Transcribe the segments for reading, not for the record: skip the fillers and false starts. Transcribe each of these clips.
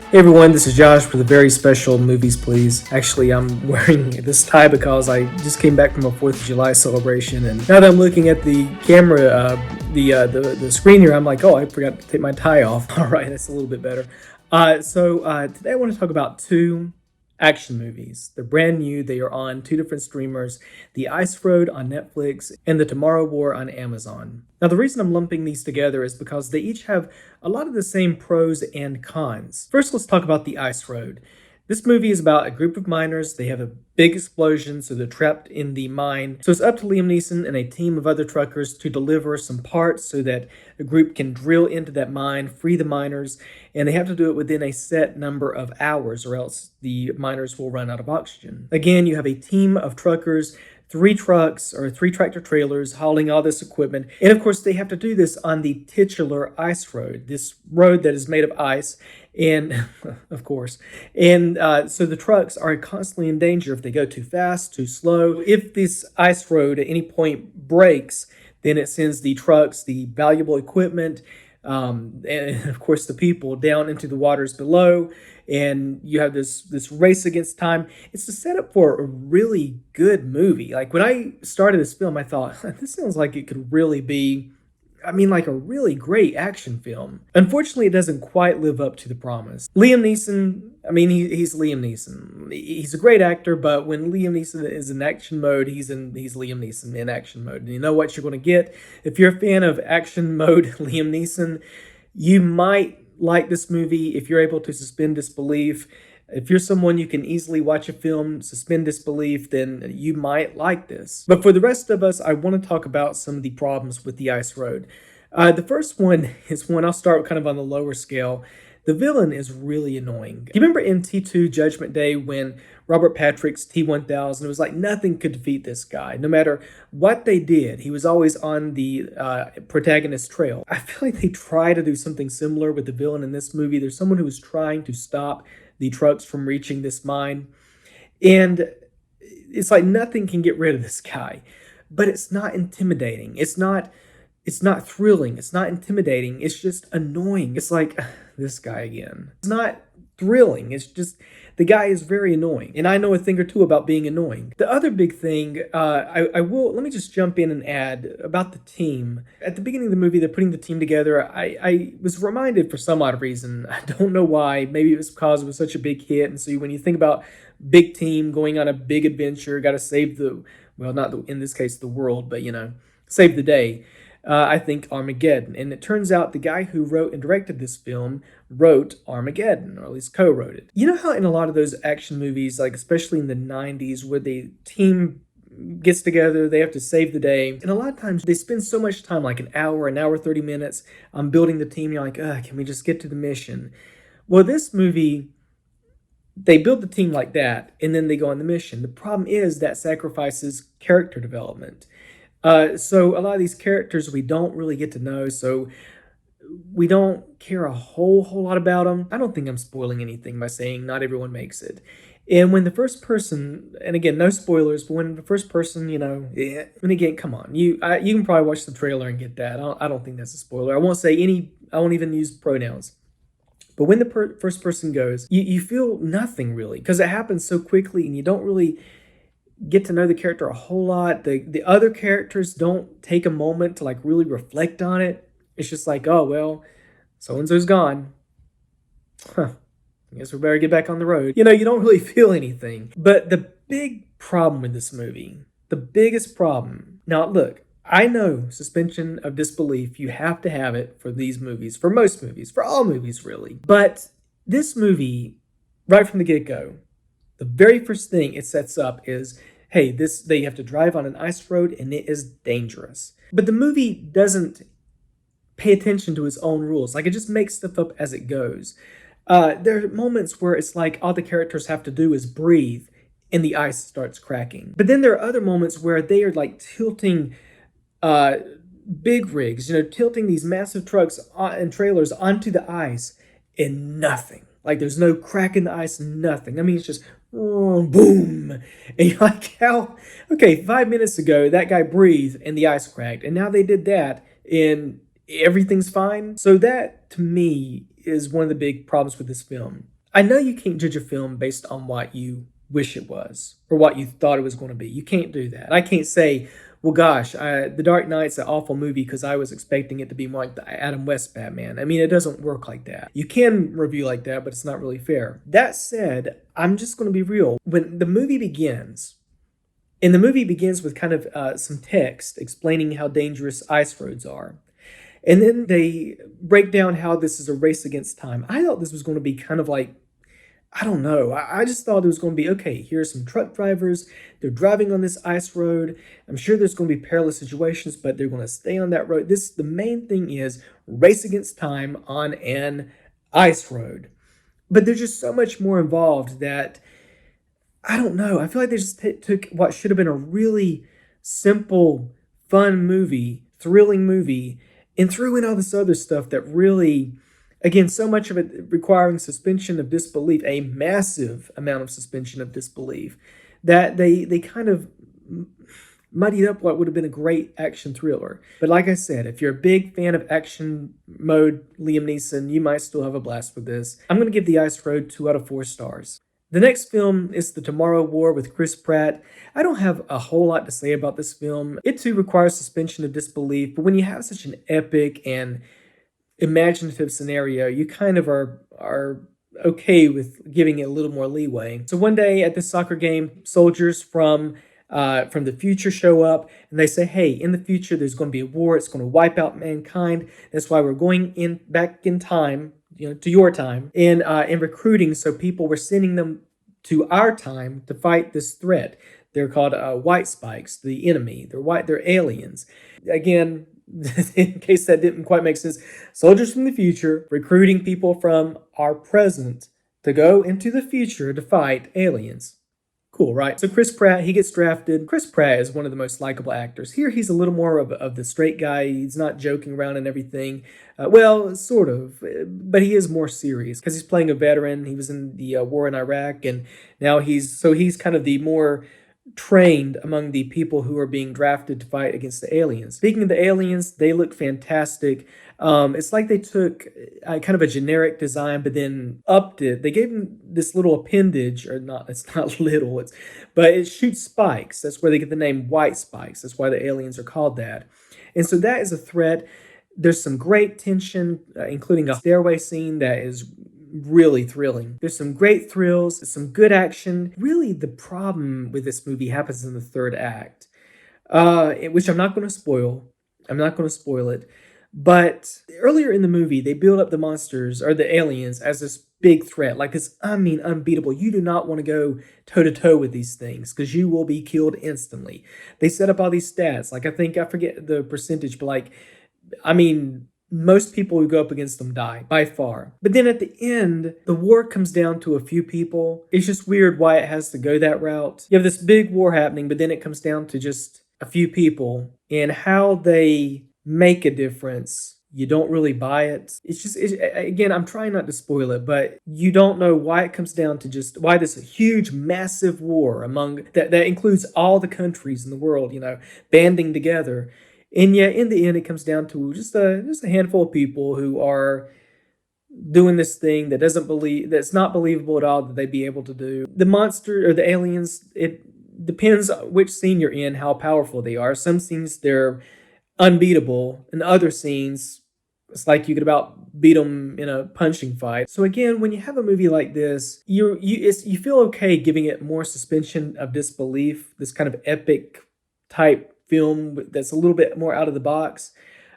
Hey everyone, this is Josh with a very special Movies Please. Actually, I'm wearing this tie because I just came back from a 4th of July celebration, and now that I'm looking at the camera, the screen here, I'm like, oh, I forgot to take my tie off. All right, that's a little bit better. Today I want to talk about two action movies. They're brand new. They are on two different streamers: The Ice Road on Netflix and The Tomorrow War on Amazon. Now, the reason I'm lumping these together is because they each have a lot of the same pros and cons. First, let's talk about The Ice Road. This movie is about a group of miners. They have a big explosion, so they're trapped in the mine. So it's up to Liam Neeson and a team of other truckers to deliver some parts so that the group can drill into that mine, free the miners, and they have to do it within a set number of hours, or else the miners will run out of oxygen. Again, you have a team of truckers, three trucks or three tractor trailers hauling all this equipment. And of course, they have to do this on the titular ice road, this road that is made of ice. And of course, so the trucks are constantly in danger if they go too fast, too slow. If this ice road at any point breaks, then it sends the trucks, the valuable equipment, and of course the people down into the waters below. And you have this race against time. It's the setup for a really good movie. Like when I started this film, I thought this sounds like it could really be, like a really great action film. Unfortunately, it doesn't quite live up to the promise. Liam Neeson, he's Liam Neeson. He's a great actor, but when Liam Neeson is in action mode, he's Liam Neeson in action mode. And you know what you're going to get? If you're a fan of action mode Liam Neeson, you might like this movie if you're able to suspend disbelief. If you're someone you can easily watch a film, suspend disbelief, then you might like this. But for the rest of us, I want to talk about some of the problems with The Ice Road. The first one is one I'll start kind of on the lower scale. The villain is really annoying. Do you remember in T2 Judgment Day when Robert Patrick's T-1000, it was like nothing could defeat this guy. No matter what they did, he was always on the protagonist's trail. I feel like they try to do something similar with the villain in this movie. There's someone who is trying to stop the trucks from reaching this mine. And it's like nothing can get rid of this guy. But it's not intimidating. It's not thrilling. It's not intimidating. It's just annoying. It's like this guy again. It's not thrilling. It's just the guy is very annoying. And I know a thing or two about being annoying. The other big thing, let me just jump in and add about the team. At the beginning of the movie, they're putting the team together. I was reminded for some odd reason. I don't know why. Maybe it was because it was such a big hit. And so when you think about big team going on a big adventure, got to save in this case, the world, but save the day. I think Armageddon. And it turns out the guy who wrote and directed this film wrote Armageddon, or at least co-wrote it. You know how in a lot of those action movies, like especially in the 90s, where the team gets together, they have to save the day. And a lot of times they spend so much time, like an hour 30 minutes, on building the team. You're like, can we just get to the mission? Well, this movie, they build the team like that, and then they go on the mission. The problem is that sacrifices character development. So a lot of these characters we don't really get to know, so we don't care a whole lot about them. I don't think I'm spoiling anything by saying not everyone makes it. And when the first person, and again, no spoilers, but when the first person, and again, come on, you can probably watch the trailer and get that. I don't think that's a spoiler. I won't even use pronouns. But when the first person goes, you feel nothing really, because it happens so quickly and you don't really get to know the character a whole lot. The other characters don't take a moment to like really reflect on it. It's just like, oh, well, so-and-so's gone. I guess we better get back on the road. You don't really feel anything. But the big problem with this movie, the biggest problem. Now, look, I know suspension of disbelief, you have to have it for these movies, for most movies, for all movies, really. But this movie, right from the get-go, the very first thing it sets up is, hey, they have to drive on an ice road and it is dangerous. But the movie doesn't pay attention to its own rules. Like, it just makes stuff up as it goes. There are moments where it's like all the characters have to do is breathe and the ice starts cracking. But then there are other moments where they are like tilting big rigs, tilting these massive trucks and trailers onto the ice and nothing. Like, there's no crack in the ice, nothing. It's just boom. And you're like, okay, 5 minutes ago, that guy breathed and the ice cracked. And now they did that and everything's fine. So that, to me, is one of the big problems with this film. I know you can't judge a film based on what you wish it was or what you thought it was going to be. You can't do that. I can't say, well, gosh, The Dark Knight's an awful movie because I was expecting it to be more like the Adam West Batman. I mean, it doesn't work like that. You can review like that, but it's not really fair. That said, I'm just going to be real. When the movie begins, and the movie begins with kind of some text explaining how dangerous ice roads are. And then they break down how this is a race against time. I thought this was going to be kind of like, I don't know. I just thought it was going to be okay. Here's some truck drivers. They're driving on this ice road. I'm sure there's going to be perilous situations, but they're going to stay on that road. The main thing is race against time on an ice road. But there's just so much more involved that I don't know. I feel like they just took what should have been a really simple, fun movie, thrilling movie, and threw in all this other stuff that really, again, so much of it requiring suspension of disbelief, a massive amount of suspension of disbelief, that they kind of muddied up what would have been a great action thriller. But like I said, if you're a big fan of action mode Liam Neeson, you might still have a blast with this. I'm going to give The Ice Road 2 out of 4 stars. The next film is The Tomorrow War with Chris Pratt. I don't have a whole lot to say about this film. It too requires suspension of disbelief, but when you have such an epic and imaginative scenario, you kind of are okay with giving it a little more leeway. So one day at this soccer game, soldiers from the future show up and they say, hey, in the future there's going to be a war. It's going to wipe out mankind. That's why we're going in back in time, to your time, and recruiting. So people were sending them to our time to fight this threat. They're called white spikes, the enemy. They're aliens. Again, in case that didn't quite make sense, soldiers from the future recruiting people from our present to go into the future to fight aliens. Cool, right? So Chris Pratt, he gets drafted. Chris Pratt is one of the most likable actors. Here, he's a little more of the straight guy. He's not joking around and everything. Well, sort of, but he is more serious because he's playing a veteran. He was in the war in Iraq, and now he's kind of the more trained among the people who are being drafted to fight against the aliens. Speaking of the aliens, they look fantastic. It's like they took kind of a generic design, but then upped it. They gave them this little appendage, or not, it's not little, but it shoots spikes. That's where they get the name white spikes. That's why the aliens are called that. And so that is a threat. There's some great tension, including a stairway scene that is really thrilling. There's some great thrills, some good action. Really, the problem with this movie happens in the third act, which I'm not going to spoil. I'm not going to spoil it. But earlier in the movie, they build up the monsters or the aliens as this big threat, like this, unbeatable. You do not want to go toe to toe with these things because you will be killed instantly. They set up all these stats. Like, I forget the percentage, but most people who go up against them die, by far. But then at the end, the war comes down to a few people. It's just weird why it has to go that route. You have this big war happening, but then it comes down to just a few people. And how they make a difference, you don't really buy it. Again, I'm trying not to spoil it, but you don't know why it comes down to just why this huge, massive war that includes all the countries in the world, banding together. And yet, in the end, it comes down to just a handful of people who are doing this thing that's not believable at all that they'd be able to do. The monster or the aliens, it depends on which scene you're in, how powerful they are. Some scenes they're unbeatable, and other scenes it's like you could about beat them in a punching fight. So again, when you have a movie like this, you feel okay giving it more suspension of disbelief. This kind of epic type film that's a little bit more out of the box.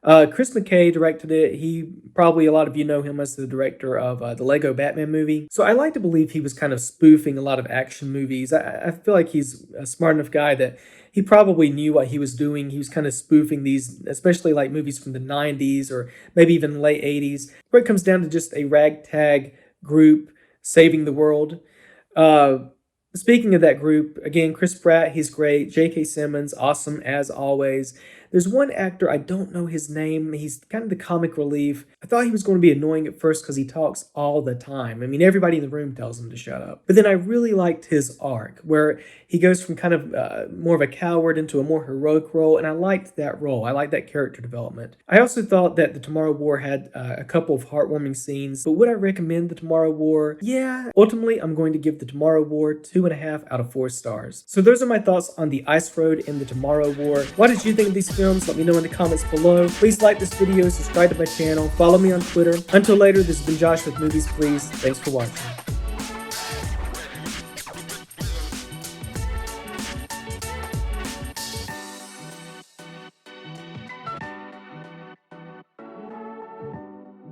Chris McKay directed it. A lot of you know him as the director of the Lego Batman movie. So I like to believe he was kind of spoofing a lot of action movies. I feel like he's a smart enough guy that he probably knew what he was doing. He was kind of spoofing these, especially like movies from the 90s or maybe even late 80s, where it comes down to just a ragtag group saving the world. Speaking of that group, again, Chris Pratt, he's great. J.K. Simmons, awesome as always. There's one actor, I don't know his name. He's kind of the comic relief. I thought he was going to be annoying at first because he talks all the time. I mean, everybody in the room tells him to shut up. But then I really liked his arc, where he goes from kind of more of a coward into a more heroic role, and I liked that role. I liked that character development. I also thought that The Tomorrow War had a couple of heartwarming scenes, but would I recommend The Tomorrow War? Yeah. Ultimately, I'm going to give The Tomorrow War 2.5 out of 4 stars. So those are my thoughts on The Ice Road and The Tomorrow War. What did you think of these films? Let me know in the comments below. Please like this video, subscribe to my channel, follow me on Twitter. Until later, this has been Josh with Movies Please. Thanks for watching.